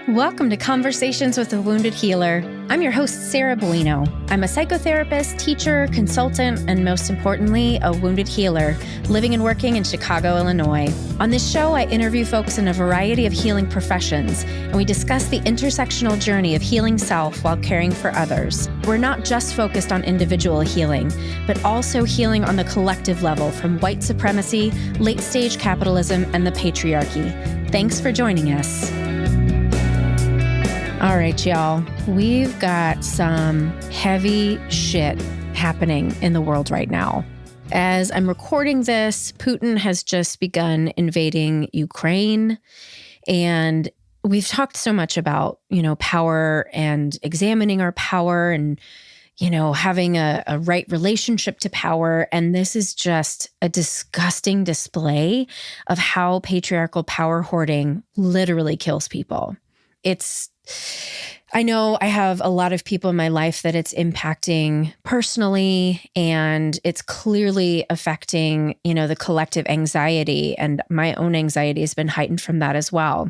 Welcome to Conversations with a Wounded Healer. I'm your host, Sarah Bueno. I'm a psychotherapist, teacher, consultant, and most importantly, a wounded healer living and working in Chicago, Illinois. On this show, I interview folks in a variety of healing professions, and we discuss the intersectional journey of healing self while caring for others. We're not just focused on individual healing, but also healing on the collective level from white supremacy, late-stage capitalism, and the patriarchy. Thanks for joining us. All right, y'all, we've got some heavy shit happening in the world right now. As I'm recording this, Putin has just begun invading Ukraine, and we've talked so much about, power and examining our power and, having a right relationship to power. And this is just a disgusting display of how patriarchal power hoarding literally kills people. I know I have a lot of people in my life that it's impacting personally, and it's clearly affecting, the collective anxiety, and my own anxiety has been heightened from that as well.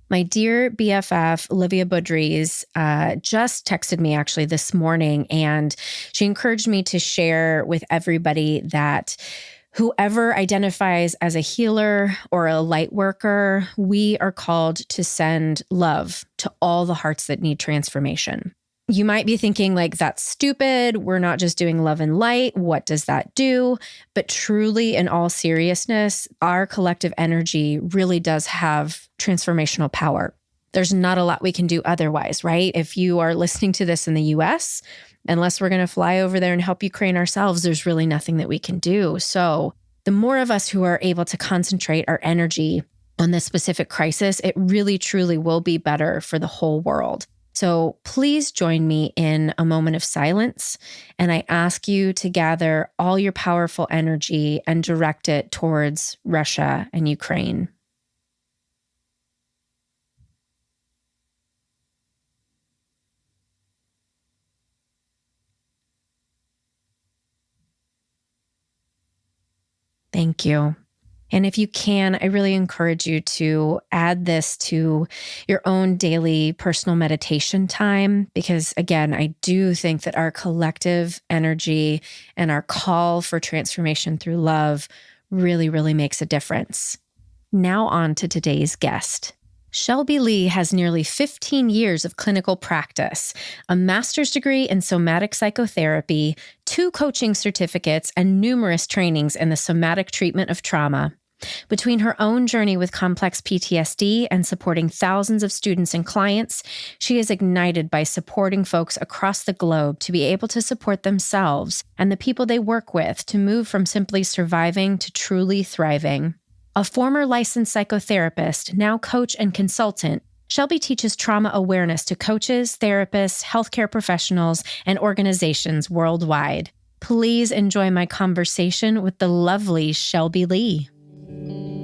My dear BFF, Olivia Budries, just texted me actually this morning, and she encouraged me to share with everybody that whoever identifies as a healer or a light worker, we are called to send love to all the hearts that need transformation. You might be thinking that's stupid. We're not just doing love and light. What does that do? But truly, in all seriousness, our collective energy really does have transformational power. There's not a lot we can do otherwise, right? If you are listening to this in the US, unless we're going to fly over there and help Ukraine ourselves, there's really nothing that we can do. So the more of us who are able to concentrate our energy on this specific crisis, it really, truly will be better for the whole world. So please join me in a moment of silence, and I ask you to gather all your powerful energy and direct it towards Russia and Ukraine. Thank you. And if you can, I really encourage you to add this to your own daily personal meditation time, because again, I do think that our collective energy and our call for transformation through love really, really makes a difference. Now on to today's guest. Shelby Leigh has nearly 15 years of clinical practice, a master's degree in somatic psychotherapy, 2 coaching certificates, and numerous trainings in the somatic treatment of trauma. Between her own journey with complex PTSD and supporting thousands of students and clients, she is ignited by supporting folks across the globe to be able to support themselves and the people they work with to move from simply surviving to truly thriving. A former licensed psychotherapist, now coach and consultant, Shelby teaches trauma awareness to coaches, therapists, healthcare professionals, and organizations worldwide. Please enjoy my conversation with the lovely Shelby Leigh.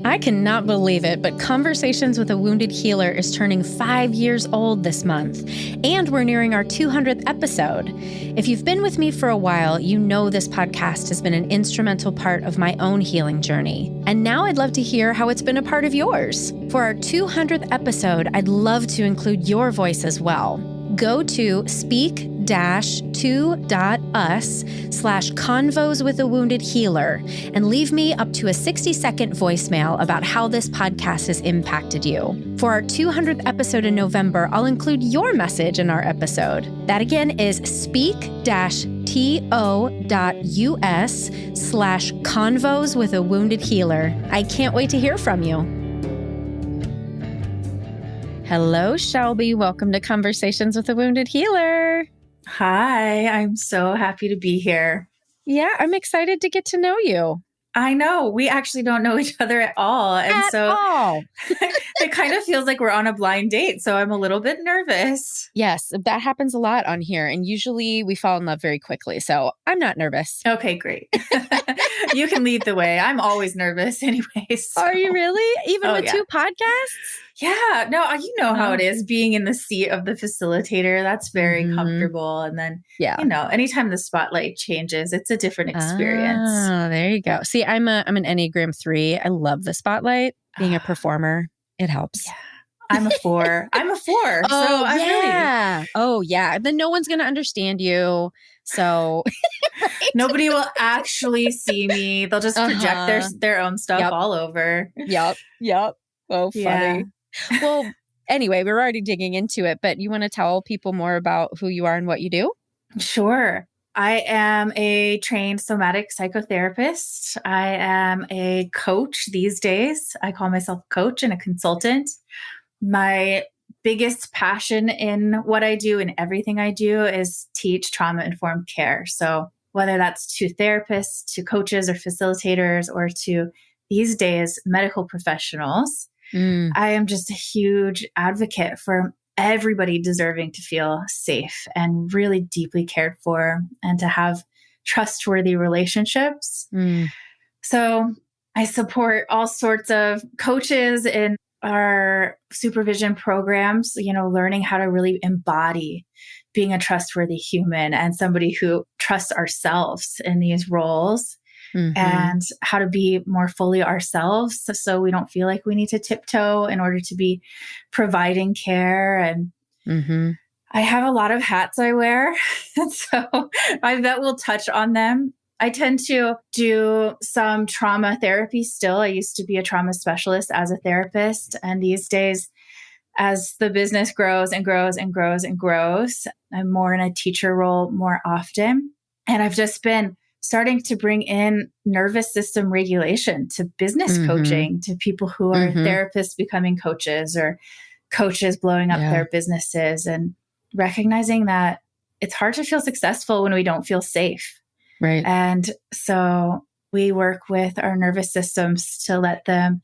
I cannot believe it, but Conversations with a Wounded Healer is turning 5 years old this month, and we're nearing our 200th episode. If you've been with me for a while, you know this podcast has been an instrumental part of my own healing journey. And now I'd love to hear how it's been a part of yours. For our 200th episode, I'd love to include your voice as well. Go to speak-2.us/convos with a wounded healer and leave me up to a 60-second voicemail about how this podcast has impacted you. For our 200th episode in November, I'll include your message in our episode. That again is speak-to.us/convos with a wounded healer. I can't wait to hear from you. Hello, Shelby. Welcome to Conversations with a Wounded Healer. Hi, I'm so happy to be here. Yeah, I'm excited to get to know you. I know. We actually don't know each other at all. And it kind of feels like we're on a blind date. So I'm a little bit nervous. Yes, that happens a lot on here. And usually we fall in love very quickly. So I'm not nervous. Okay, great. You can lead the way. I'm always nervous anyway. So. Are you really? Even with 2 podcasts? Yeah. No, you know how it is being in the seat of the facilitator. That's very comfortable. And then, anytime the spotlight changes, it's a different experience. Oh, there you go. See, I'm an Enneagram 3. I love the spotlight. Being a performer, it helps. Yeah. I'm a 4. I'm a 4. Oh, so I yeah. Oh, yeah. Then no one's going to understand you. So right? Nobody will actually see me. They'll just project their own stuff all over. Yep. Oh, funny. Yeah. Well, anyway, we're already digging into it, but you want to tell people more about who you are and what you do? Sure. I am a trained somatic psychotherapist. I am a coach these days. I call myself a coach and a consultant. My biggest passion in what I do and everything I do is teach trauma-informed care. So whether that's to therapists, to coaches or facilitators, or to these days medical professionals, I am just a huge advocate for everybody deserving to feel safe and really deeply cared for and to have trustworthy relationships. So I support all sorts of coaches in our supervision programs, learning how to really embody being a trustworthy human and somebody who trusts ourselves in these roles. And how to be more fully ourselves so we don't feel like we need to tiptoe in order to be providing care. And I have a lot of hats I wear, so I bet we'll touch on them. I tend to do some trauma therapy still. I used to be a trauma specialist as a therapist. And these days, as the business grows and grows and grows and grows, I'm more in a teacher role more often. And I've just been starting to bring in nervous system regulation to business coaching, to people who are therapists becoming coaches or coaches blowing up their businesses, and recognizing that it's hard to feel successful when we don't feel safe. Right. And so we work with our nervous systems to let them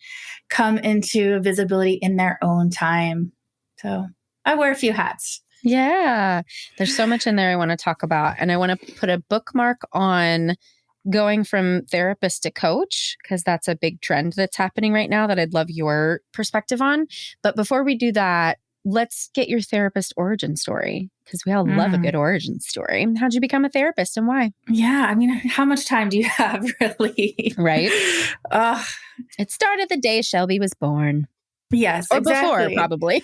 come into visibility in their own time. So I wear a few hats. Yeah. There's so much in there I want to talk about. And I want to put a bookmark on going from therapist to coach, because that's a big trend that's happening right now that I'd love your perspective on. But before we do that, let's get your therapist origin story, because we all love a good origin story. How'd you become a therapist and why? Yeah. I mean, how much time do you have, really? Right. It started the day Shelby was born. Yes, or exactly. Before, probably.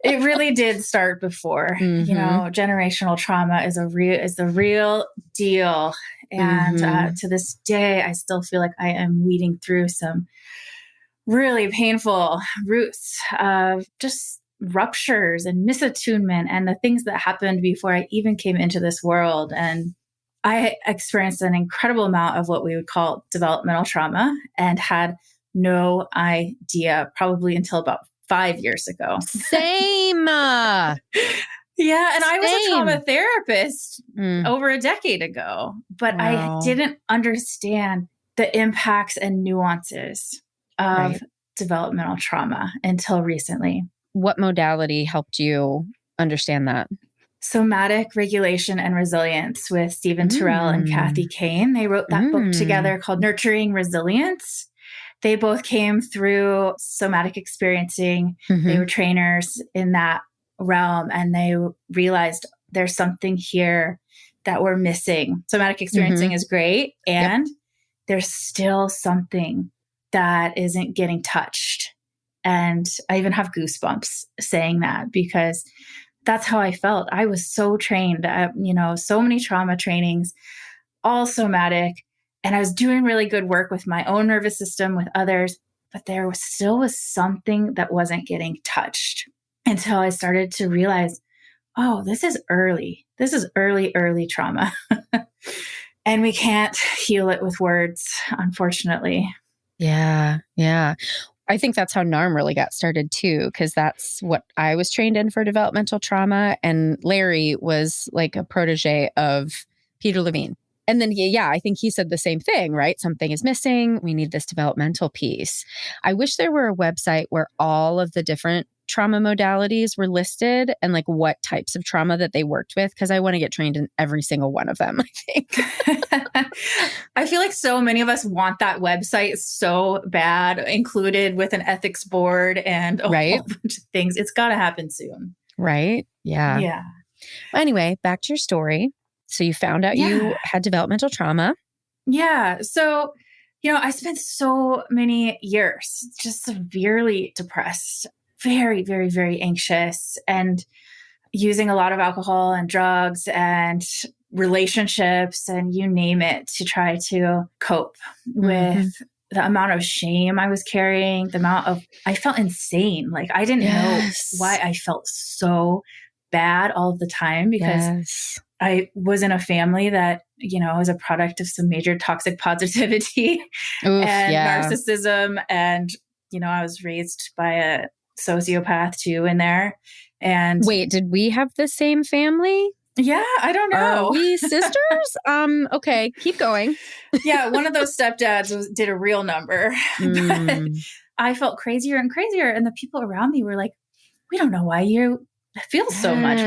It really did start before. Generational trauma is a real deal. And to this day, I still feel like I am weeding through some really painful roots of just ruptures and misattunement and the things that happened before I even came into this world. And I experienced an incredible amount of what we would call developmental trauma and had no idea probably until about 5 years ago. Same. Yeah. And I was a trauma therapist over a decade ago, but I didn't understand the impacts and nuances of developmental trauma until recently. What modality helped you understand that? Somatic Regulation and Resilience with Stephen Terrell and Kathy Kane. They wrote that book together called Nurturing Resilience. They both came through somatic experiencing. They were trainers in that realm, and they realized there's something here that we're missing. Somatic experiencing is great, and there's still something that isn't getting touched. And I even have goosebumps saying that, because that's how I felt. I was so trained, so many trauma trainings, all somatic. And I was doing really good work with my own nervous system, with others, but there was still something that wasn't getting touched until I started to realize, oh, this is early. This is early trauma. And we can't heal it with words, unfortunately. Yeah. I think that's how NARM really got started too, because that's what I was trained in for developmental trauma. And Larry was like a protege of Peter Levine. And then, I think he said the same thing, right? Something is missing. We need this developmental piece. I wish there were a website where all of the different trauma modalities were listed and like what types of trauma that they worked with, because I want to get trained in every single one of them, I think. I feel like so many of us want that website so bad, included with an ethics board and a whole bunch of things. It's got to happen soon. Right? Yeah. Yeah. Well, anyway, back to your story. So you found out you had developmental trauma. Yeah. So, I spent so many years just severely depressed very, very, very anxious and using a lot of alcohol and drugs and relationships and you name it to try to cope with the amount of shame I was carrying, I felt insane. Like I didn't know why I felt so bad all the time because I was in a family that, was a product of some major toxic positivity and narcissism. And, I was raised by a sociopath too in there. And wait, did we have the same family? Yeah, I don't know. Are we sisters? Okay, keep going. Yeah, one of those stepdads did a real number. But I felt crazier and crazier. And the people around me were like, we don't know why you feel so much.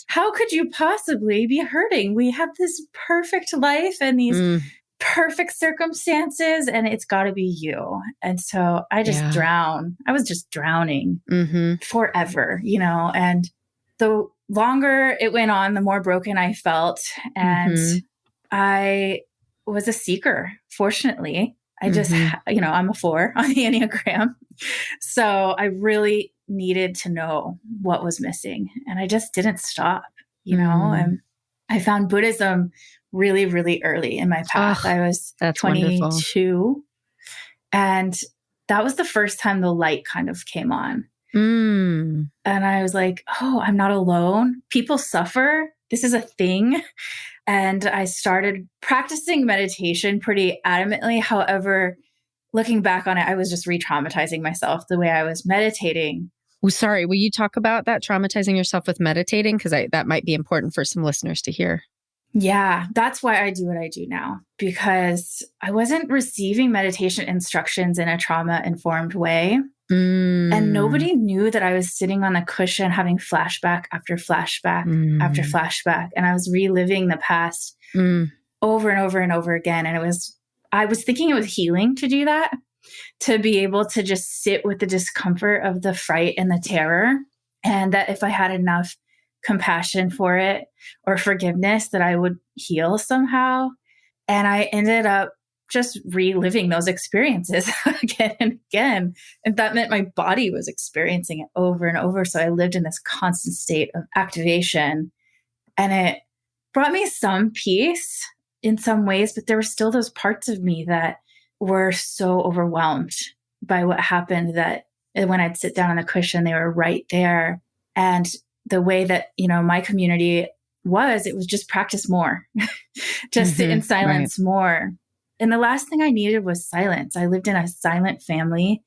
How could you possibly be hurting? We have this perfect life and these perfect circumstances, and it's got to be you. And so I just drown. I was just drowning forever, and the longer it went on, the more broken I felt. And I was a seeker, fortunately. I just, I'm a 4 on the Enneagram. So I really needed to know what was missing. And I just didn't stop, and I found Buddhism really, really early in my path. I was 22. Wonderful. And that was the first time the light kind of came on. And I was like, oh, I'm not alone. People suffer. This is a thing. And I started practicing meditation pretty adamantly. However, looking back on it, I was just re-traumatizing myself the way I was meditating. Oh, sorry, will you talk about that, traumatizing yourself with meditating? Because that might be important for some listeners to hear. Yeah, that's why I do what I do now, because I wasn't receiving meditation instructions in a trauma-informed way. And nobody knew that I was sitting on the cushion having flashback after flashback after flashback. And I was reliving the past over and over and over again. And I was thinking it was healing to do that, to be able to just sit with the discomfort of the fright and the terror. And that if I had enough compassion for it or forgiveness, that I would heal somehow. And I ended up just reliving those experiences again and again. And that meant my body was experiencing it over and over. So I lived in this constant state of activation. And it brought me some peace in some ways, but there were still those parts of me that were so overwhelmed by what happened that when I'd sit down on the cushion, they were right there. And the way that, my community it was just practice more, just sit in silence more. And the last thing I needed was silence. I lived in a silent family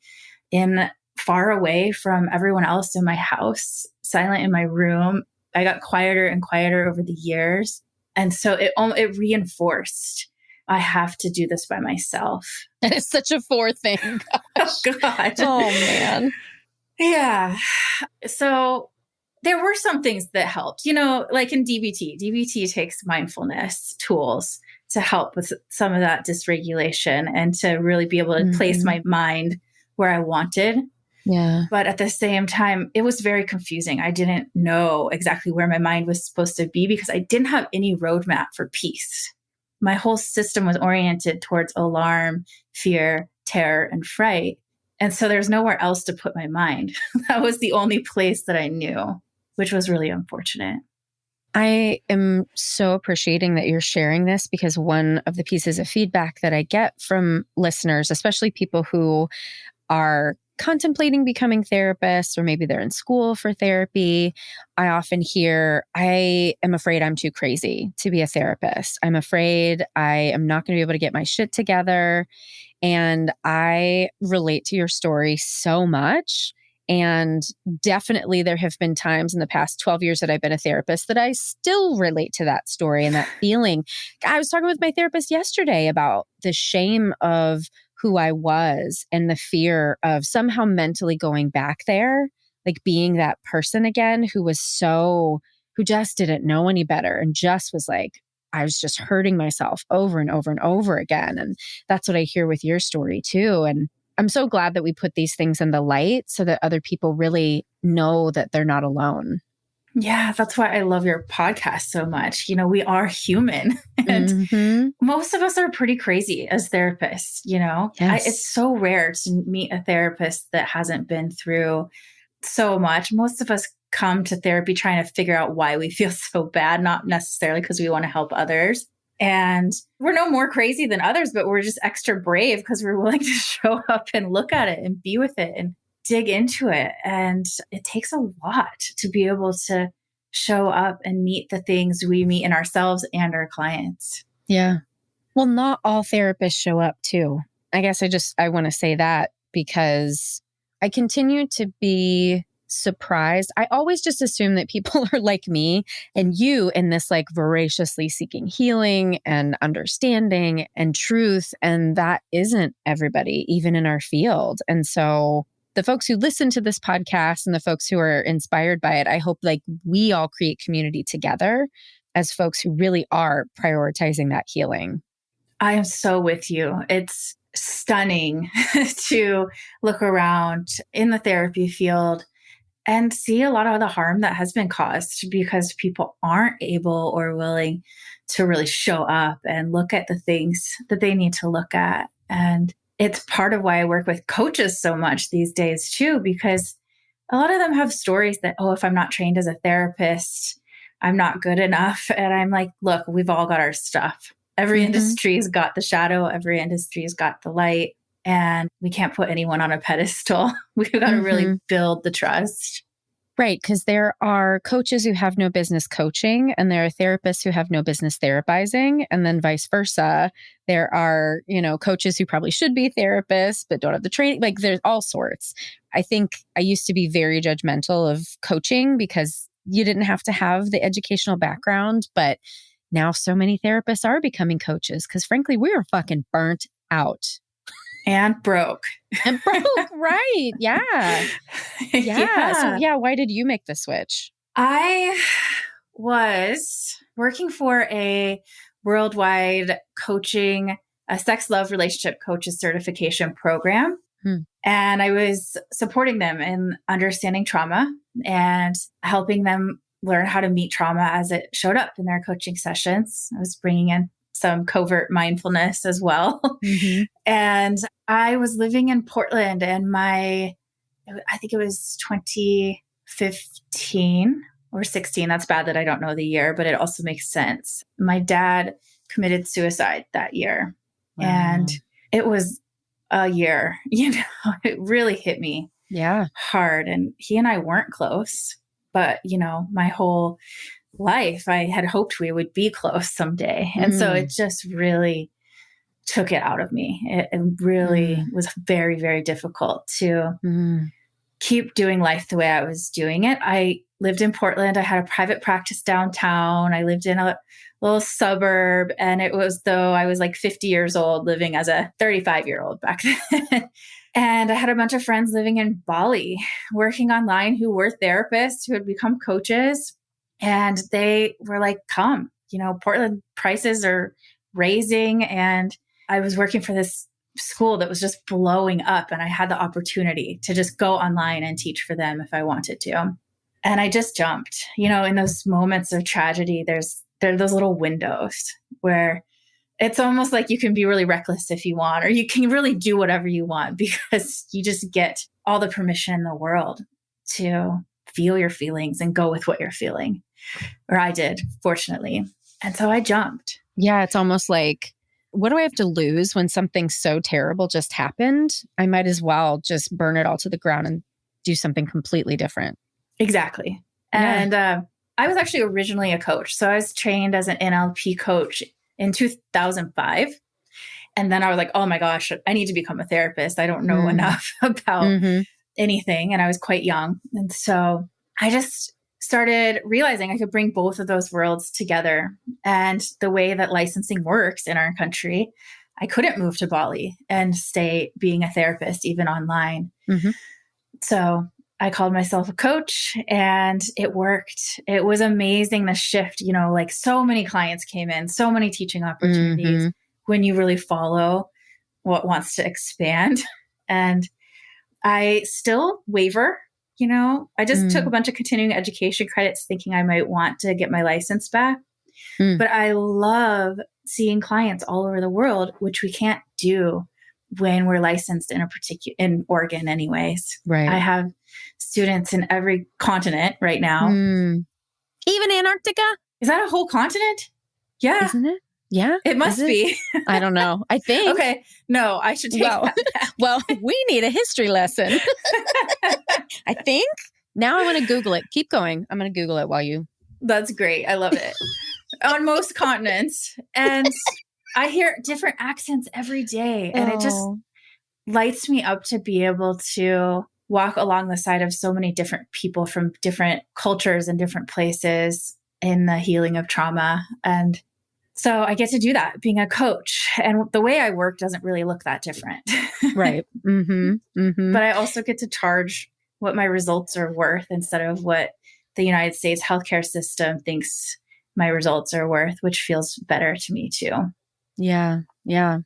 far away from everyone else in my house, silent in my room. I got quieter and quieter over the years. And so it reinforced, I have to do this by myself. And it's such a 4 thing. Oh, God. Oh, man. Yeah. So there were some things that helped, like in DBT. DBT takes mindfulness tools to help with some of that dysregulation and to really be able to place my mind where I wanted. Yeah. But at the same time, it was very confusing. I didn't know exactly where my mind was supposed to be because I didn't have any roadmap for peace. My whole system was oriented towards alarm, fear, terror, and fright. And so there's nowhere else to put my mind. That was the only place that I knew, which was really unfortunate. I am so appreciating that you're sharing this, because one of the pieces of feedback that I get from listeners, especially people who are contemplating becoming therapists, or maybe they're in school for therapy, I often hear, I am afraid I'm too crazy to be a therapist. I'm afraid I am not going to be able to get my shit together. And I relate to your story so much. And definitely there have been times in the past 12 years that I've been a therapist that I still relate to that story and that feeling. I was talking with my therapist yesterday about the shame of who I was and the fear of somehow mentally going back there, like being that person again who just didn't know any better and just was like, I was just hurting myself over and over and over again. And that's what I hear with your story too. And I'm so glad that we put these things in the light so that other people really know that they're not alone. Yeah, that's why I love your podcast so much. We are human and most of us are pretty crazy as therapists, Yes. It's so rare to meet a therapist that hasn't been through so much. Most of us come to therapy trying to figure out why we feel so bad, not necessarily because we want to help others. And we're no more crazy than others, but we're just extra brave because we're willing to show up and look at it and be with it and dig into it. And it takes a lot to be able to show up and meet the things we meet in ourselves and our clients. Yeah. Well, not all therapists show up too. I guess I want to say that because I continue to be surprised. I always just assume that people are like me and you in this like voraciously seeking healing and understanding and truth. And that isn't everybody, even in our field. And so the folks who listen to this podcast and the folks who are inspired by it, I hope like we all create community together as folks who really are prioritizing that healing. I am so with you. It's stunning to look around in the therapy field and see a lot of the harm that has been caused because people aren't able or willing to really show up and look at the things that they need to look at. And it's part of why I work with coaches so much these days too, because a lot of them have stories that, oh, if I'm not trained as a therapist, I'm not good enough. And I'm like, look, we've all got our stuff. Every industry's got the shadow. Every industry's got the light. And we can't put anyone on a pedestal. We've got to really build the trust. Right. Because there are coaches who have no business coaching and there are therapists who have no business therapizing. And then vice versa. There are, coaches who probably should be therapists, but don't have the training. Like there's all sorts. I think I used to be very judgmental of coaching because you didn't have to have the educational background. But now so many therapists are becoming coaches because frankly, we are fucking burnt out. And broke. Right. Yeah. So why did you make the switch? I was working for a worldwide coaching, a sex, love, relationship coaches certification program. And I was supporting them in understanding trauma and helping them learn how to meet trauma as it showed up in their coaching sessions. I was bringing in some covert mindfulness as well. And I was living in Portland and I think it was 2015 or 16. That's bad that I don't know the year, but it also makes sense. My dad committed suicide that year. Wow. And it was a year, it really hit me hard. And he and I weren't close, but my whole life, I had hoped we would be close someday. And so it just really took it out of me. It really was very, very difficult to keep doing life the way I was doing it. I lived in Portland. I had a private practice downtown. I lived in a little suburb. And it was though I was like 50 years old living as a 35-year-old back then. And I had a bunch of friends living in Bali, working online who were therapists who had become coaches. And they were like, come, Portland prices are raising. And I was working for this school that was just blowing up. And I had the opportunity to just go online and teach for them if I wanted to. And I just jumped, in those moments of tragedy, there are those little windows where it's almost like you can be really reckless if you want, or you can really do whatever you want because you just get all the permission in the world to feel your feelings and go with what you're feeling. Or I did, fortunately. And so I jumped. Yeah, it's almost like, what do I have to lose when something so terrible just happened? I might as well just burn it all to the ground and do something completely different. Exactly. Yeah. And I was actually originally a coach. So I was trained as an NLP coach in 2005. And then I was like, oh my gosh, I need to become a therapist. I don't know enough about anything. And I was quite young. And so I just started realizing I could bring both of those worlds together. And the way that licensing works in our country, I couldn't move to Bali and stay being a therapist, even online. So I called myself a coach and it worked. It was amazing, the shift, like so many clients came in, so many teaching opportunities when you really follow what wants to expand. And I still waver. I just took a bunch of continuing education credits thinking I might want to get my license back. But I love seeing clients all over the world, which we can't do when we're licensed in Oregon anyways. Right. I have students in every continent right now. Even Antarctica? Is that a whole continent? Yeah. Isn't it? Yeah. It must be. I don't know. I think. Okay. No, I should take that back. Well, we need a history lesson. I think. Now I want to Google it. Keep going. I'm going to Google it while you. That's great. I love it. On most continents. And I hear different accents every day. And it just lights me up to be able to walk along the side of so many different people from different cultures and different places in the healing of trauma. And so I get to do that being a coach. And the way I work doesn't really look that different. Right. But I also get to charge what my results are worth instead of what the United States healthcare system thinks my results are worth, which feels better to me too. Yeah. Yeah.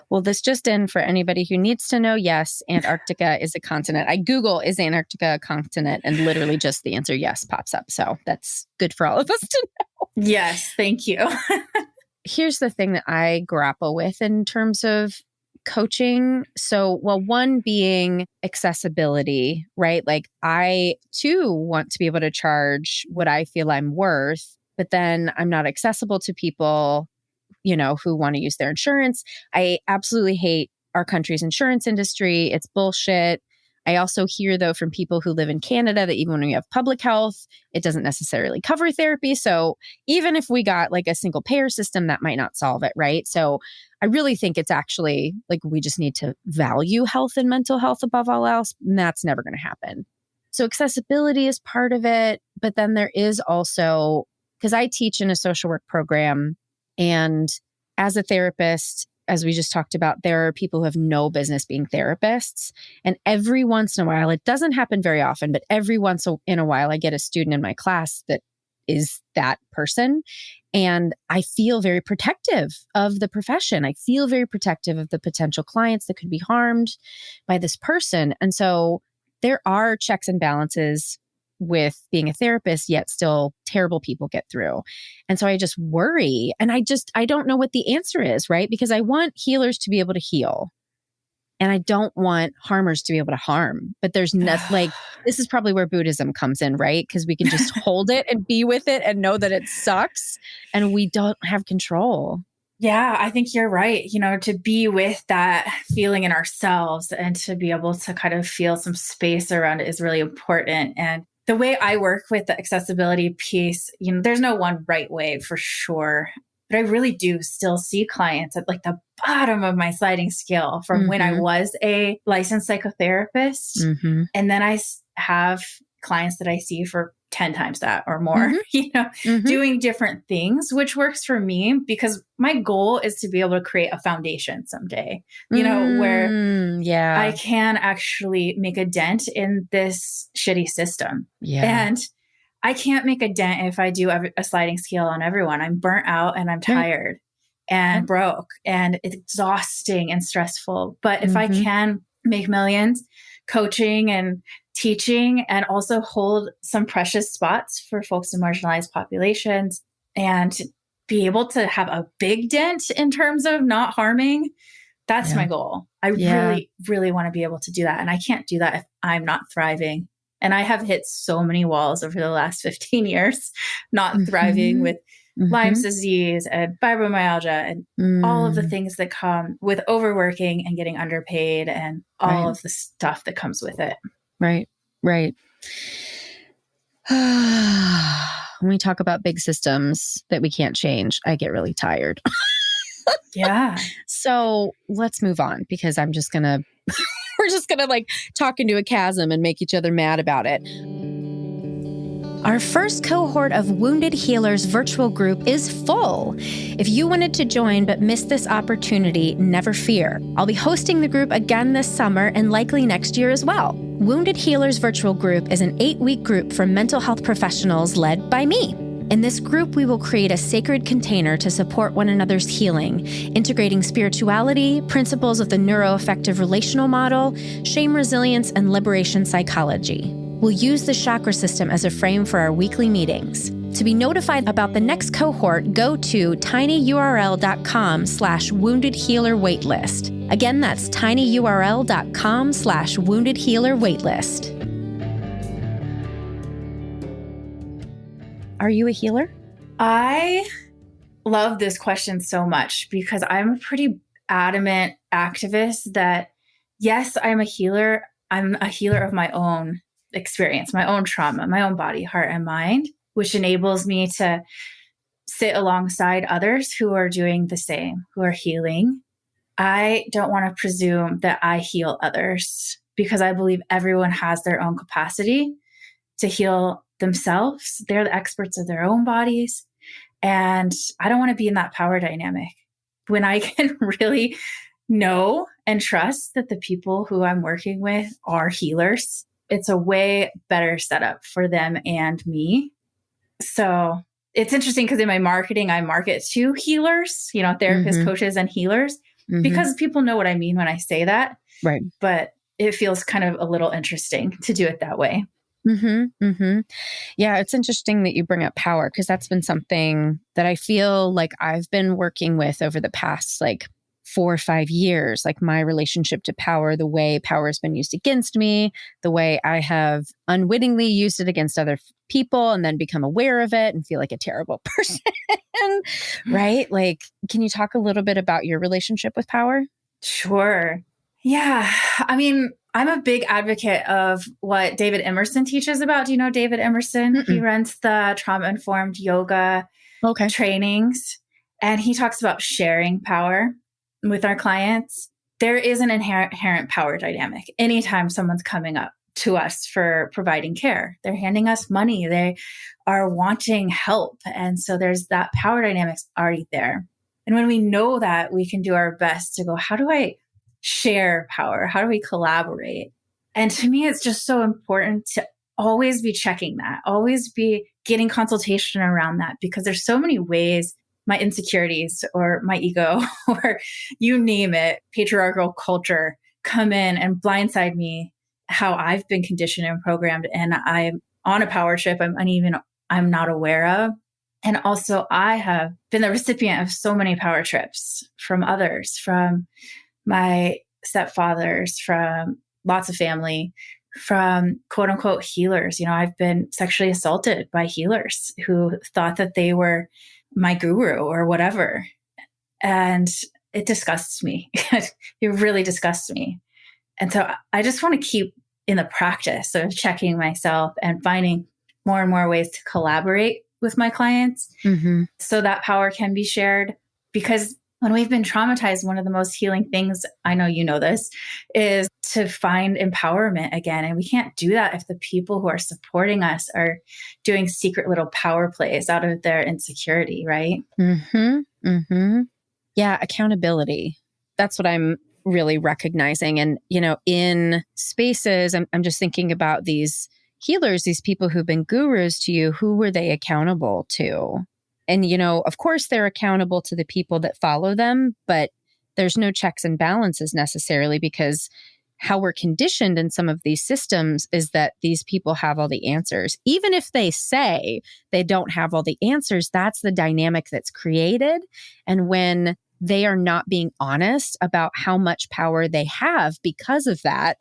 Well, this just in for anybody who needs to know. Yes, Antarctica is a continent. I Google, is Antarctica a continent? And literally just the answer yes pops up. So that's good for all of us to know. Yes. Thank you. Here's the thing that I grapple with in terms of coaching. So, well, one being accessibility, right? Like I too want to be able to charge what I feel I'm worth, but then I'm not accessible to people, who want to use their insurance. I absolutely hate our country's insurance industry. It's bullshit. I also hear, though, from people who live in Canada that even when we have public health, it doesn't necessarily cover therapy. So even if we got like a single payer system, that might not solve it, right? So I really think it's actually like we just need to value health and mental health above all else. And that's never going to happen. So accessibility is part of it. But then there is also, because I teach in a social work program, and as a therapist, as we just talked about, there are people who have no business being therapists. And every once in a while, it doesn't happen very often, but every once in a while, I get a student in my class that is that person. And I feel very protective of the profession. I feel very protective of the potential clients that could be harmed by this person. And so there are checks and balances with being a therapist, yet still terrible people get through. And so I just worry. And I don't know what the answer is, right? Because I want healers to be able to heal. And I don't want harmers to be able to harm. But there's nothing this is probably where Buddhism comes in, right? Because we can just hold it and be with it and know that it sucks and we don't have control. Yeah, I think you're right. To be with that feeling in ourselves and to be able to kind of feel some space around it is really important. And the way I work with the accessibility piece, there's no one right way for sure. But I really do still see clients at like the bottom of my sliding scale from when I was a licensed psychotherapist. And then I have clients that I see for 10 times that or more, doing different things, which works for me because my goal is to be able to create a foundation someday, where I can actually make a dent in this shitty system. And I can't make a dent if I do a sliding scale on everyone. I'm burnt out and I'm tired and broke and it's exhausting and stressful. But if I can make millions coaching and teaching and also hold some precious spots for folks in marginalized populations and be able to have a big dent in terms of not harming, that's my goal. I really, really want to be able to do that. And I can't do that if I'm not thriving. And I have hit so many walls over the last 15 years, not thriving with Lyme's disease and fibromyalgia and all of the things that come with overworking and getting underpaid and all of the stuff that comes with it. Right. When we talk about big systems that we can't change, I get really tired. Yeah. So let's move on because we're just going to like talk into a chasm and make each other mad about it. Our first cohort of Wounded Healers virtual group is full. If you wanted to join but missed this opportunity, never fear. I'll be hosting the group again this summer and likely next year as well. Wounded Healers virtual group is an 8-week group for mental health professionals led by me. In this group, we will create a sacred container to support one another's healing, integrating spirituality, principles of the neuroaffective relational model, shame resilience, and liberation psychology. We'll use the chakra system as a frame for our weekly meetings. To be notified about the next cohort, go to tinyurl.com/woundedhealerwaitlist. Again, that's tinyurl.com/woundedhealerwaitlist. Are you a healer? I love this question so much because I'm a pretty adamant activist that, yes, I'm a healer. I'm a healer of my own experience, my own trauma, my own body, heart, and mind, which enables me to sit alongside others who are doing the same, who are healing. I don't want to presume that I heal others because I believe everyone has their own capacity to heal themselves. They're the experts of their own bodies. And I don't want to be in that power dynamic. When I can really know and trust that the people who I'm working with are healers, it's a way better setup for them and me. So it's interesting because in my marketing, I market to healers, therapists, coaches, and healers, because people know what I mean when I say that. Right. But it feels kind of a little interesting to do it that way. Yeah, it's interesting that you bring up power because that's been something that I feel like I've been working with over the past 4 or 5 years, like my relationship to power, the way power has been used against me, the way I have unwittingly used it against other people and then become aware of it and feel like a terrible person. Right? Can you talk a little bit about your relationship with power? Sure. Yeah. I mean, I'm a big advocate of what David Emerson teaches about. Do you know David Emerson? Mm-mm. He runs the trauma-informed yoga trainings, and he talks about sharing power with our clients. There is an inherent power dynamic. Anytime someone's coming up to us for providing care, they're handing us money, they are wanting help. And so there's that power dynamics already there. And when we know that, we can do our best to go, how do I share power? How do we collaborate? And to me, it's just so important to always be checking that, always be getting consultation around that, because there's so many ways my insecurities or my ego or you name it, patriarchal culture come in and blindside me, how I've been conditioned and programmed. And I'm on a power trip I'm not aware of. And also I have been the recipient of so many power trips from others, from my stepfathers, from lots of family, from quote unquote healers. I've been sexually assaulted by healers who thought that they were my guru or whatever. And it disgusts me. It really disgusts me. And so I just want to keep in the practice of checking myself and finding more and more ways to collaborate with my clients so that power can be shared. Because when we've been traumatized, one of the most healing things, I know you know this, is to find empowerment again. And we can't do that if the people who are supporting us are doing secret little power plays out of their insecurity, right? Yeah, accountability. That's what I'm really recognizing. And, in spaces, I'm just thinking about these healers, these people who've been gurus to you. Who were they accountable to? And, of course, they're accountable to the people that follow them, but there's no checks and balances necessarily, because how we're conditioned in some of these systems is that these people have all the answers. Even if they say they don't have all the answers, that's the dynamic that's created. And when they are not being honest about how much power they have because of that,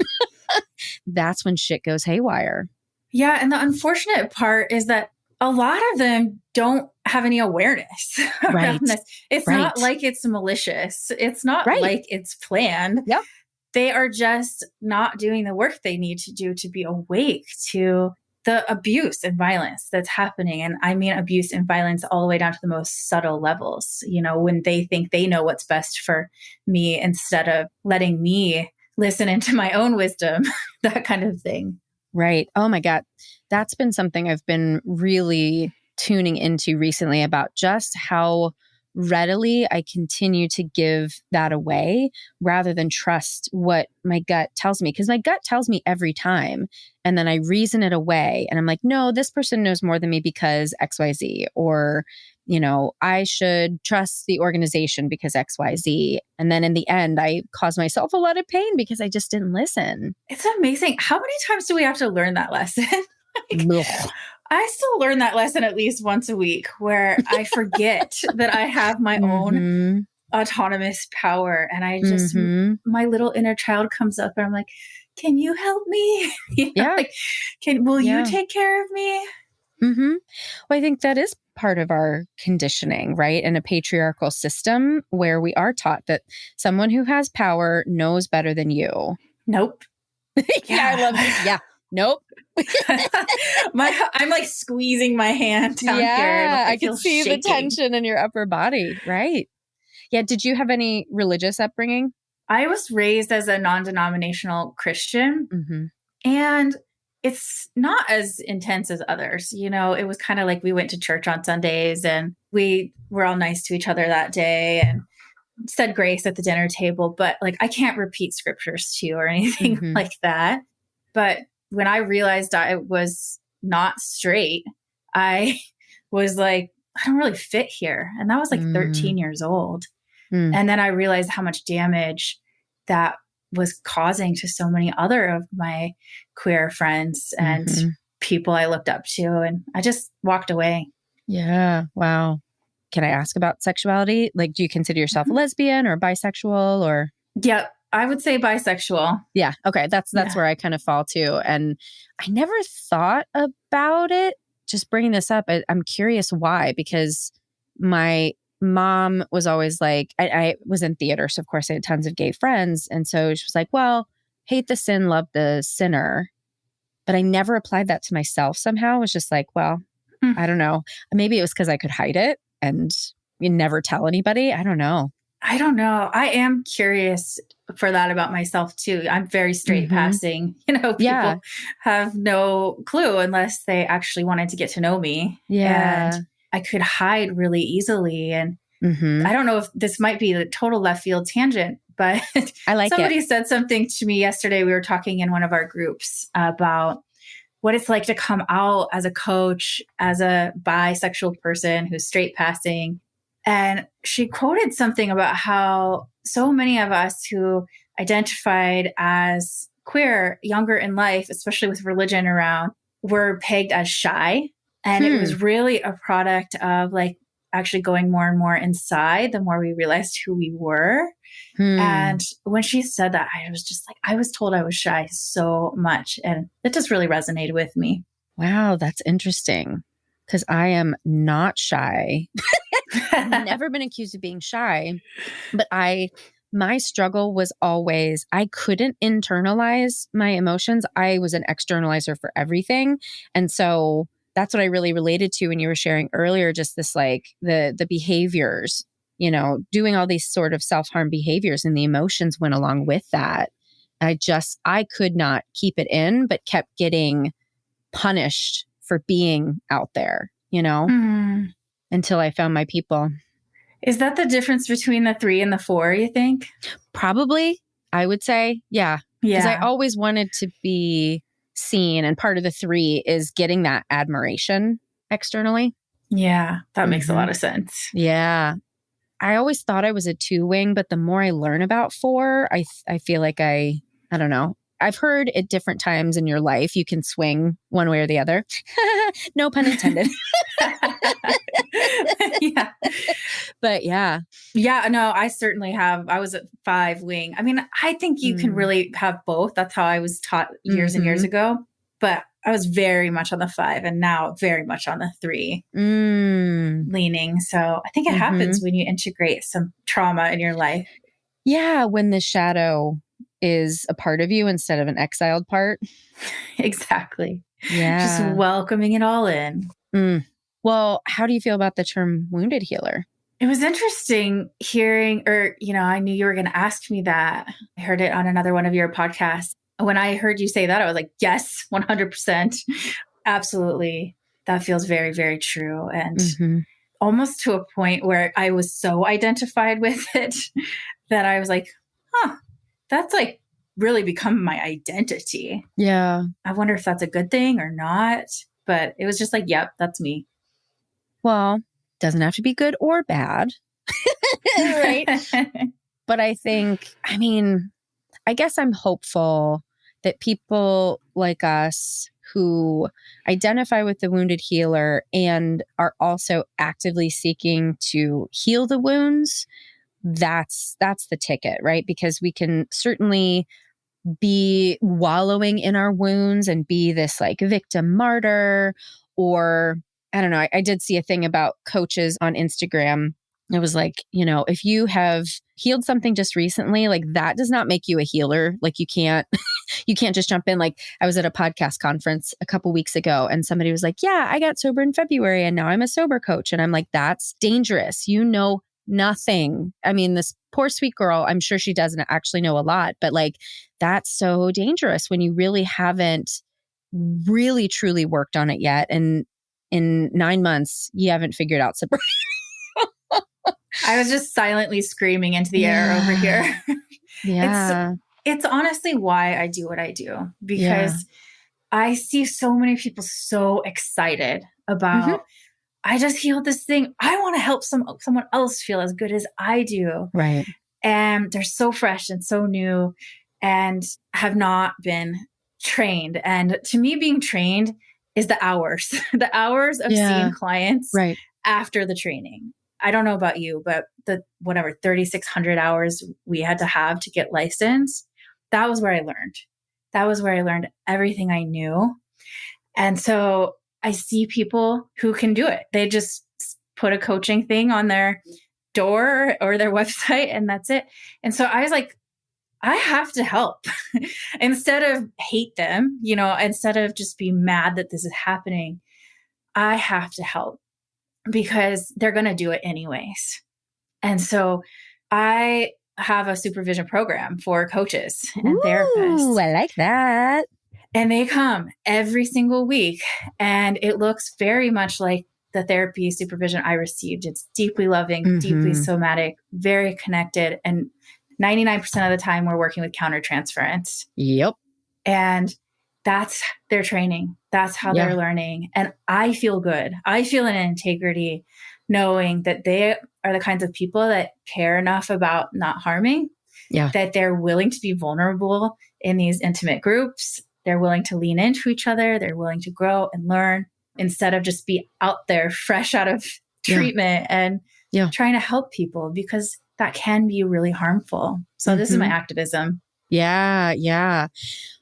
that's when shit goes haywire. Yeah. And the unfortunate part is that a lot of them don't have any awareness around this. It's not like it's malicious. It's not like it's planned. Yep. They are just not doing the work they need to do to be awake to the abuse and violence that's happening. And I mean abuse and violence all the way down to the most subtle levels, when they think they know what's best for me instead of letting me listen into my own wisdom, that kind of thing. Right. Oh my God. That's been something I've been really tuning into recently, about just how readily I continue to give that away rather than trust what my gut tells me. Because my gut tells me every time. And then I reason it away. And I'm like, no, this person knows more than me because XYZ. Or, I should trust the organization because XYZ. And then in the end, I cause myself a lot of pain because I just didn't listen. It's amazing. How many times do we have to learn that lesson? I still learn that lesson at least once a week, where I forget that I have my own autonomous power. And I just, my little inner child comes up and I'm like, can you help me? Will you take care of me? Mm-hmm. Well, I think that is part of our conditioning, right? In a patriarchal system where we are taught that someone who has power knows better than you. Nope. Yeah, I love this. Yeah. Nope. I'm like squeezing my hand down here. Yeah, I I could feel see the shaking. tension in your upper body. Right. Yeah. Did you have any religious upbringing? I was raised as a non-denominational Christian, Mm-hmm. and it's not as intense as others. It was kind of like we went to church on Sundays and we were all nice to each other that day and said grace at the dinner table, but like I can't repeat scriptures to you or anything Mm-hmm. like that. But when I realized I was not straight, I was like, I don't really fit here. And that was like 13 years old. Mm. And then I realized how much damage that was causing to so many other of my queer friends and Mm-hmm. people I looked up to. And I just walked away. Yeah. Wow. Can I ask about sexuality? Like, do you consider yourself a lesbian or bisexual or? Yeah, I would say bisexual. Yeah. Okay. That's where I kind of fall too. And I never thought about it. Just bringing this up, I'm curious why, because my mom was always like, I was in theater. So of course I had tons of gay friends. And so she was like, well, hate the sin, love the sinner. But I never applied that to myself somehow. I was just like, well, I don't know. Maybe it was because I could hide it and you never tell anybody. I don't know. I don't know. I am curious for that about myself too. I'm very straight passing. People have no clue unless they actually wanted to get to know me. Yeah. And I could hide really easily. And I don't know if this might be the total left field tangent, but I like somebody said something to me yesterday. We were talking in one of our groups about what it's like to come out as a coach, as a bisexual person who's straight passing. And she quoted something about how so many of us who identified as queer younger in life, especially with religion around, were pegged as shy. And it was really a product of like actually going more and more inside the more we realized who we were. And when she said that, I was just like, I was told I was shy so much. And it just really resonated with me. Wow, that's interesting. Because I am not shy. I've never been accused of being shy, but my struggle was always, I couldn't internalize my emotions. I was an externalizer for everything. And so that's what I really related to when you were sharing earlier, just this like the behaviors, doing all these sort of self-harm behaviors and the emotions went along with that. I could not keep it in, but kept getting punished for being out there, until I found my people. Is that the difference between the 3 and the 4, you think? Probably, I would say. Yeah. Because I Yeah. always wanted to be seen. And part of the 3 is getting that admiration externally. Yeah, that makes a lot of sense. Yeah. I always thought I was a 2-wing, but the more I learn about 4, I feel like I don't know. I've heard at different times in your life, you can swing one way or the other. No pun intended. Yeah. But yeah. Yeah, no, I certainly have. I was at 5 wing. I mean, I think you can really have both. That's how I was taught years and years ago. But I was very much on the 5 and now very much on the 3 leaning. So I think it happens when you integrate some trauma in your life. Yeah, when the shadow is a part of you instead of an exiled part. Exactly. Yeah. Just welcoming it all in. Well, how do you feel about the term wounded healer? It was interesting hearing, I knew you were going to ask me that. I heard it on another one of your podcasts. When I heard you say that, I was like, yes, 100%. Absolutely. That feels very, very true. And almost to a point where I was so identified with it that I was like, that's like really become my identity. Yeah. I wonder if that's a good thing or not. But it was just like, yep, that's me. Well, doesn't have to be good or bad. Right. But I think, I guess I'm hopeful that people like us who identify with the wounded healer and are also actively seeking to heal the wounds, that's the ticket, right? Because we can certainly be wallowing in our wounds and be this like victim martyr. Or I don't know. I did see a thing about coaches on Instagram. It was like, if you have healed something just recently, like that does not make you a healer. Like you can't just jump in. Like I was at a podcast conference a couple weeks ago and somebody was like, yeah, I got sober in February and now I'm a sober coach. And I'm like, that's dangerous. You know nothing. I mean, this poor sweet girl, I'm sure she doesn't actually know a lot, but like that's so dangerous when you really haven't really truly worked on it yet. And in 9 months, you haven't figured out sobriety. I was just silently screaming into the air over here. Yeah. It's honestly why I do what I do, because I see so many people so excited about, I just healed this thing. I want to help someone else feel as good as I do. Right. And they're so fresh and so new and have not been trained. And to me, being trained is the hours, the hours of seeing clients after the training. I don't know about you, but the 3,600 hours we had to have to get licensed, that was where I learned. That was where I learned everything I knew. And so I see people who can do it. They just put a coaching thing on their door or their website and that's it. And so I was like, I have to help instead of hate them, instead of just be mad that this is happening. I have to help because they're going to do it anyways. And so I have a supervision program for coaches and therapists. I like that. And they come every single week. And it looks very much like the therapy supervision I received. It's deeply loving, deeply somatic, very connected. And 99% of the time we're working with countertransference. Yep. And that's their training. That's how they're learning. And I feel good. I feel an integrity knowing that they are the kinds of people that care enough about not harming, that they're willing to be vulnerable in these intimate groups. They're willing to lean into each other. They're willing to grow and learn instead of just be out there fresh out of treatment and trying to help people, because that can be really harmful. So this is my activism. Yeah. Yeah.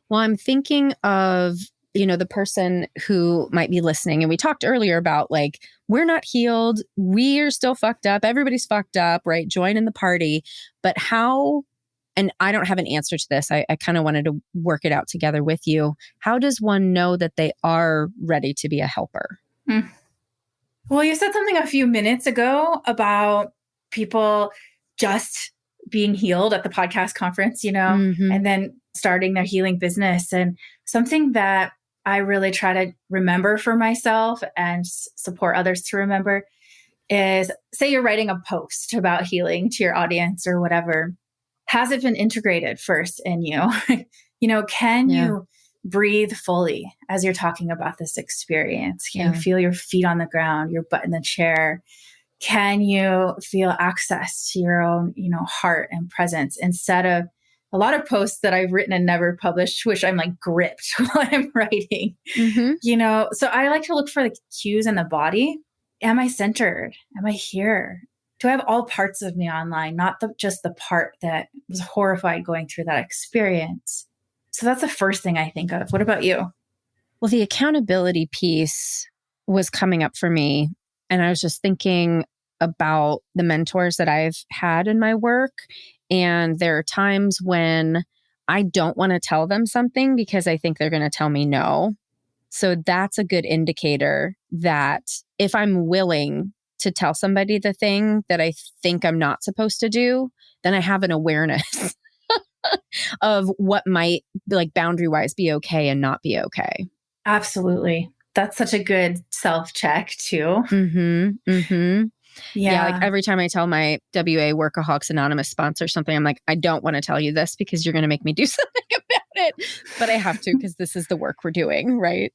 Well, I'm thinking of, the person who might be listening. And we talked earlier about like, we're not healed. We're still fucked up. Everybody's fucked up, right? Join in the party. But how, and I don't have an answer to this. I kind of wanted to work it out together with you. How does one know that they are ready to be a helper? Well, you said something a few minutes ago about people just being healed at the podcast conference, and then starting their healing business. And something that I really try to remember for myself and support others to remember is, say you're writing a post about healing to your audience or whatever. Has it been integrated first in you? Can you breathe fully as you're talking about this experience? Can you feel your feet on the ground, your butt in the chair? Can you feel access to your own, heart and presence, instead of a lot of posts that I've written and never published, which I'm like gripped while I'm writing, So I like to look for the cues in the body. Am I centered? Am I here? Do I have all parts of me online? Not just the part that was horrified going through that experience. So that's the first thing I think of. What about you? Well, the accountability piece was coming up for me. And I was just thinking about the mentors that I've had in my work. And there are times when I don't want to tell them something because I think they're going to tell me no. So that's a good indicator that if I'm willing to tell somebody the thing that I think I'm not supposed to do, then I have an awareness of what might, like, boundary-wise be okay and not be okay. Absolutely. That's such a good self-check too. Yeah, like every time I tell my WA Workaholics Anonymous sponsor something, I'm like, I don't want to tell you this because you're going to make me do something about it. But I have to, because this is the work we're doing, right?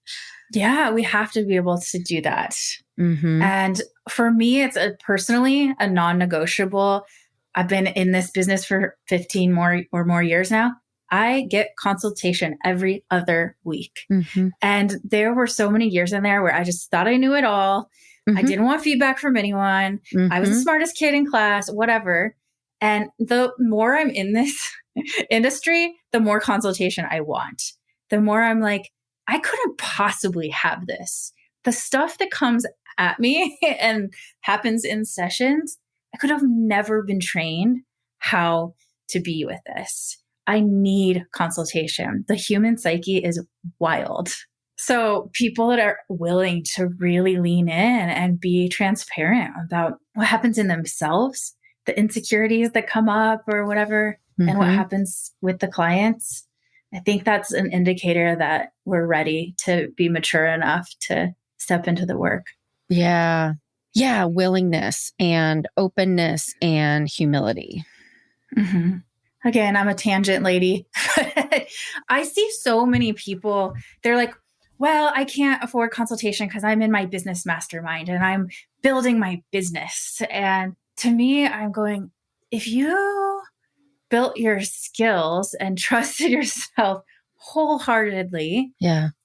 Yeah, we have to be able to do that. And for me, it's personally a non-negotiable. I've been in this business for 15 more years now. I get consultation every other week. And there were so many years in there where I just thought I knew it all. I didn't want feedback from anyone. I was the smartest kid in class, whatever. And the more I'm in this industry, the more consultation I want. The more I'm like, I couldn't possibly have this. The stuff that comes at me and happens in sessions, I could have never been trained how to be with this. I need consultation. The human psyche is wild. So people that are willing to really lean in and be transparent about what happens in themselves, the insecurities that come up or whatever, and what happens with the clients, I think that's an indicator that we're ready to be mature enough to step into the work. Yeah. Yeah. Willingness and openness and humility. Mm-hmm. Again, I'm a tangent lady. I see so many people, they're like, well, I can't afford consultation because I'm in my business mastermind and I'm building my business. And to me, I'm going, if you built your skills and trusted yourself wholeheartedly,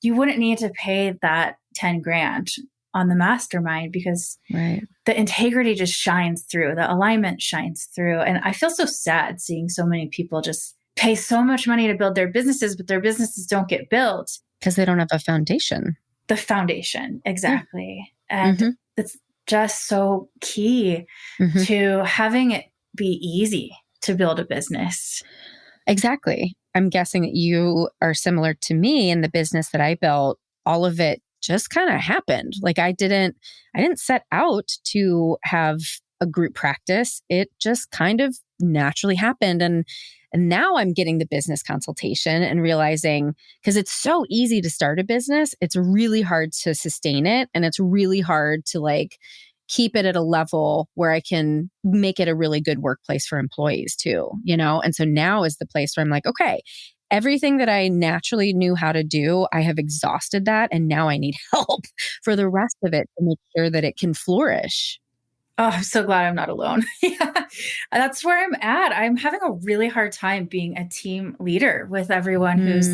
you wouldn't need to pay that 10 grand on the mastermind because the integrity just shines through, the alignment shines through. And I feel so sad seeing so many people just pay so much money to build their businesses, but their businesses don't get built. Because they don't have a foundation. The foundation, exactly. And it's just so key to having it be easy to build a business. Exactly. I'm guessing that you are similar to me in the business that I built. All of it just kind of happened. Like I didn't set out to have a group practice. It just kind of naturally happened. And now I'm getting the business consultation and realizing, because it's so easy to start a business, it's really hard to sustain it. And it's really hard to like keep it at a level where I can make it a really good workplace for employees too, you know? And so now is the place where I'm like, okay, everything that I naturally knew how to do, I have exhausted that. And now I need help for the rest of it to make sure that it can flourish. Oh, I'm so glad I'm not alone. Yeah, that's where I'm at. I'm having a really hard time being a team leader with everyone who's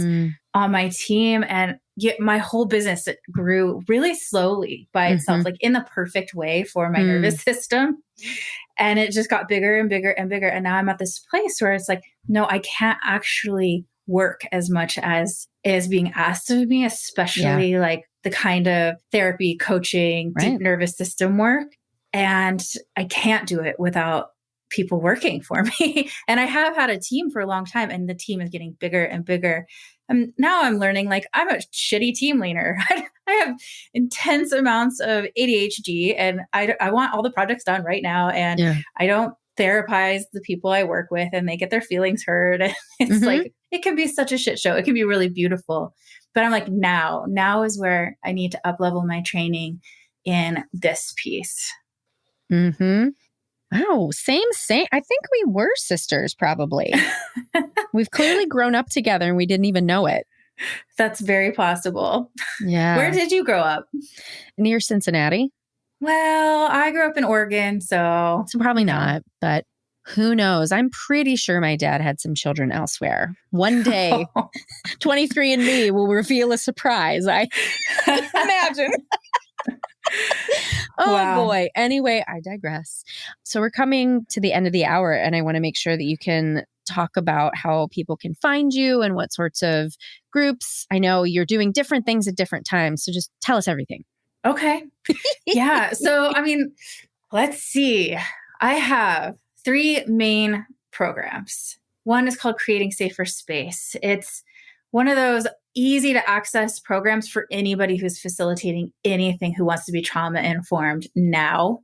on my team. And yet my whole business grew really slowly by itself, like in the perfect way for my nervous system. And it just got bigger and bigger and bigger. And now I'm at this place where it's like, no, I can't actually work as much as is being asked of me, especially like the kind of therapy, coaching, deep nervous system work. And I can't do it without people working for me. And I have had a team for a long time, and the team is getting bigger and bigger. And now I'm learning, like, I'm a shitty team leader. I have intense amounts of ADHD, and I want all the projects done right now. And I don't therapize the people I work with, and they get their feelings hurt. And it's like, it can be such a shit show. It can be really beautiful. But I'm like, now is where I need to up level my training in this piece. Wow. Same. I think we were sisters, probably. We've clearly grown up together and we didn't even know it. That's very possible. Yeah. Where did you grow up? Near Cincinnati. Well, I grew up in Oregon, so probably not, but who knows? I'm pretty sure my dad had some children elsewhere. One day, 23andMe will reveal a surprise. I imagine. Oh, wow. Boy. Anyway, I digress. So we're coming to the end of the hour, and I want to make sure that you can talk about how people can find you and what sorts of groups. I know you're doing different things at different times, so just tell us everything. Okay. Yeah. So, I mean, let's see. I have 3 main programs. One is called Creating Safer Space. It's one of those easy to access programs for anybody who's facilitating anything who wants to be trauma informed now,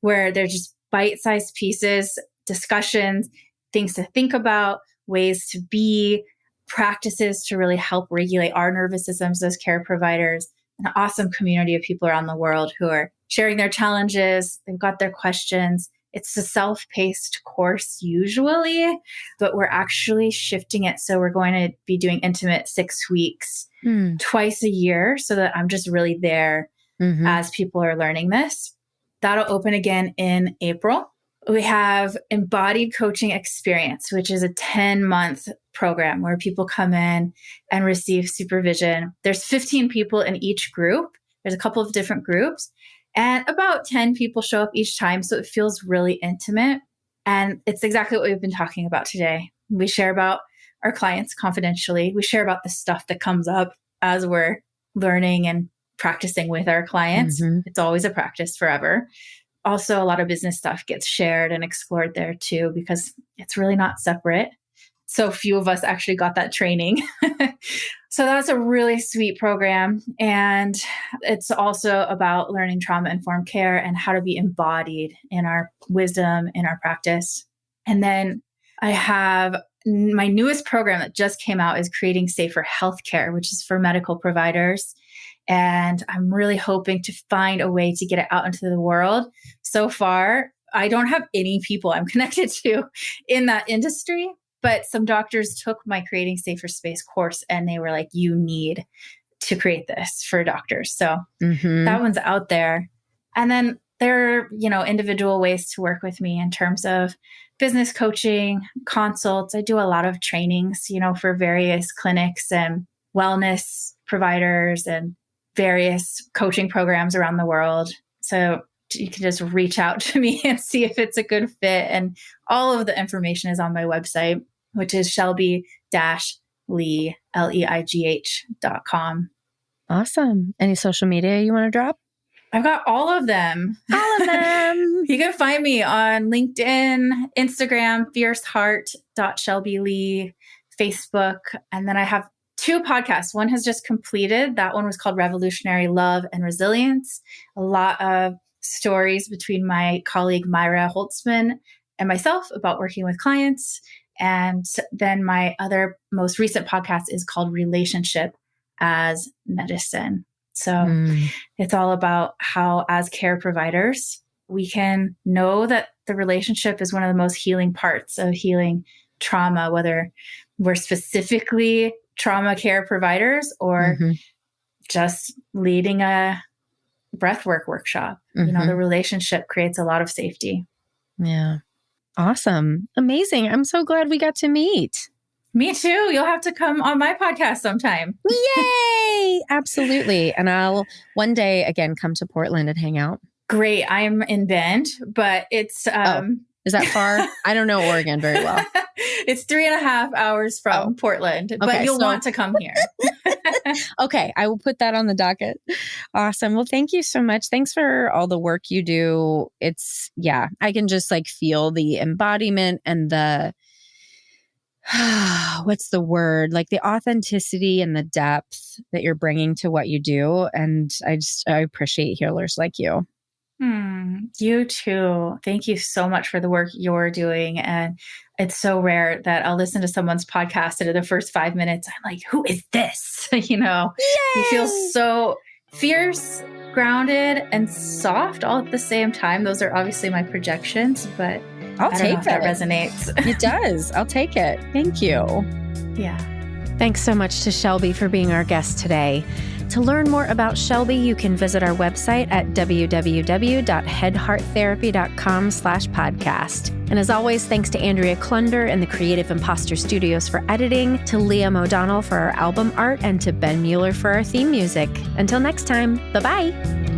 where they're just bite-sized pieces, discussions, things to think about, ways to be, practices to really help regulate our nervous systems as care providers, an awesome community of people around the world who are sharing their challenges. They've got their questions. It's a self-paced course usually, but we're actually shifting it. So we're going to be doing intimate 6 weeks twice a year so that I'm just really there as people are learning this. That'll open again in April. We have Embodied Coaching Experience, which is a 10-month program where people come in and receive supervision. There's 15 people in each group. There's a couple of different groups. And about 10 people show up each time. So it feels really intimate. And it's exactly what we've been talking about today. We share about our clients confidentially. We share about the stuff that comes up as we're learning and practicing with our clients. Mm-hmm. It's always a practice forever. Also, a lot of business stuff gets shared and explored there too, because it's really not separate. So few of us actually got that training. So that's a really sweet program. And it's also about learning trauma-informed care and how to be embodied in our wisdom, in our practice. And then I have my newest program that just came out is Creating Safer Healthcare, which is for medical providers. And I'm really hoping to find a way to get it out into the world. So far, I don't have any people I'm connected to in that industry. But some doctors took my Creating Safer Space course and they were like, you need to create this for doctors. So that one's out there. And then there are, individual ways to work with me in terms of business coaching, consults. I do a lot of trainings, for various clinics and wellness providers and various coaching programs around the world. So you can just reach out to me and see if it's a good fit. And all of the information is on my website, which is Shelby-Leigh, Leigh.com. Awesome. Any social media you want to drop? I've got all of them. All of them. You can find me on LinkedIn, Instagram, fierceheart.shelbyleigh, Facebook. And then I have 2 podcasts. One has just completed. That one was called Revolutionary Love and Resilience. A lot of stories between my colleague Myra Holtzman and myself about working with clients. And then my other most recent podcast is called Relationship as Medicine. So it's all about how, as care providers, we can know that the relationship is one of the most healing parts of healing trauma, whether we're specifically trauma care providers or just leading a breathwork workshop. The relationship creates a lot of safety. Yeah. Awesome. Amazing. I'm so glad we got to meet. Me too. You'll have to come on my podcast sometime. Yay! Absolutely. And I'll one day again come to Portland and hang out. Great. I'm in Bend, but it's is that far? I don't know Oregon very well. It's 3.5 hours from Portland, but you'll want to come here. Okay. I will put that on the docket. Awesome. Well, thank you so much. Thanks for all the work you do. I can just feel the embodiment and the, what's the word? Like the authenticity and the depth that you're bringing to what you do. And I appreciate healers like you. You too. Thank you so much for the work you're doing. And it's so rare that I'll listen to someone's podcast and in the first 5 minutes, I'm like, who is this? You feel so fierce, grounded, and soft all at the same time. Those are obviously my projections, but I'll take if that resonates. It does. I'll take it. Thank you. Yeah. Thanks so much to Shelby for being our guest today. To learn more about Shelby, you can visit our website at www.headhearttherapy.com/podcast. And as always, thanks to Andrea Klunder and the Creative Imposter Studios for editing, to Liam O'Donnell for our album art, and to Ben Mueller for our theme music. Until next time, bye-bye.